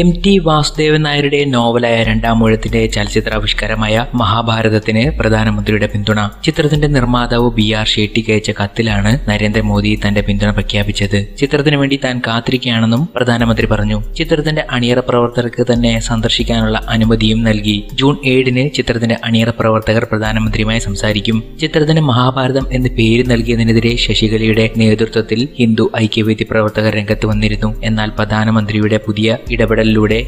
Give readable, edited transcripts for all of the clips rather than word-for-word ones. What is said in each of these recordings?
MT Vasudevan നായരുടെ നോവലായ രണ്ടാം ഊഴത്തിന്റെ ചലച്ചിത്രാവിഷ്കാരമായ മഹാഭാരതത്തിന് പ്രധാനമന്ത്രിയുടെ പിന്തുണ. ചിത്രത്തിന്റെ നിർമ്മാതാവ് BR ഷെട്ടിക്ക് അയച്ച കത്തിലാണ് നരേന്ദ്രമോദി തന്റെ പിന്തുണ പ്രഖ്യാപിച്ചത്. ചിത്രത്തിനു വേണ്ടി താൻ കാത്തിരിക്കുകയാണെന്നും പ്രധാനമന്ത്രി പറഞ്ഞു. ചിത്രത്തിന്റെ അണിയറ പ്രവർത്തകർക്ക് തന്നെ സന്ദർശിക്കാനുള്ള അനുമതിയും നൽകി. ജൂൺ 7-ന് ചിത്രത്തിന്റെ അണിയറ പ്രവർത്തകർ പ്രധാനമന്ത്രിയുമായി സംസാരിക്കും. ചിത്രത്തിന് മഹാഭാരതം എന്ന് പേര് നൽകിയതിനെതിരെ ശശികലയുടെ നേതൃത്വത്തിൽ ഹിന്ദു ഐക്യവേദി പ്രവർത്തകർ രംഗത്ത് വന്നിരുന്നു. എന്നാൽ പ്രധാനമന്ത്രിയുടെ പുതിയ ഇടപെടലിലൂടെ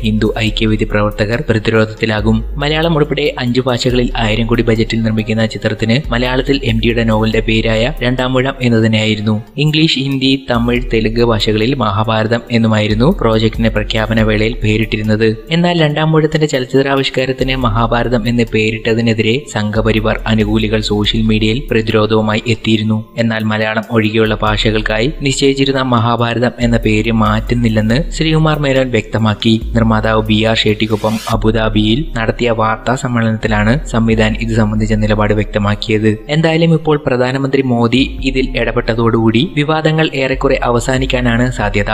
ഹിന്ദു ഐക്യവേദി പ്രവർത്തകർ പ്രതിരോധത്തിലാകും. മലയാളം ഉൾപ്പെടെ 5 ഭാഷകളിൽ 1000 കോടി ബജറ്റിൽ നിർമ്മിക്കുന്ന ചിത്രത്തിന് മലയാളത്തിൽ MTയുടെ നോവലിന്റെ പേരായ രണ്ടാം ഊഴം എന്ന് തന്നെയായിരുന്നു. ഇംഗ്ലീഷ്, ഹിന്ദി, തമിഴ്, തെലുങ്ക് ഭാഷകളിൽ മഹാഭാരതം എന്നുമായിരുന്നു പ്രോജക്ടിന് പ്രഖ്യാപന വേളയിൽ പേരിട്ടിരുന്നത്. എന്നാൽ രണ്ടാം ഊഴത്തിന്റെ ചലച്ചിത്രാവിഷ്കാരത്തിന് മഹാഭാരതം എന്ന് പേരിട്ടതിനെതിരെ സംഘപരിവാർ അനുകൂലികൾ സോഷ്യൽ മീഡിയയിൽ പ്രതിരോധവുമായി എത്തിയിരുന്നു. എന്നാൽ മലയാളം ഒഴികെയുള്ള ഭാഷകൾക്കായി നിശ്ചയിച്ചിരുന്ന മഹാഭാരതം എന്ന പേര് മാറ്റുന്നില്ലെന്ന് ശ്രീകുമാർ മേനോൻ വ്യക്തമാക്കി. നിർമ്മാതാവ് BR ഷെട്ടിക്കൊപ്പം അബുദാബിയിൽ നടത്തിയ വാർത്താ സമ്മേളനത്തിലാണ് സംവിധാൻ ഇത് സംബന്ധിച്ച നിലപാട് വ്യക്തമാക്കിയത്. എന്തായാലും ഇപ്പോൾ പ്രധാനമന്ത്രി മോദി ഇതിൽ ഇടപെട്ടതോടുകൂടി വിവാദങ്ങൾ ഏറെക്കുറെ അവസാനിക്കാനാണ് സാധ്യത.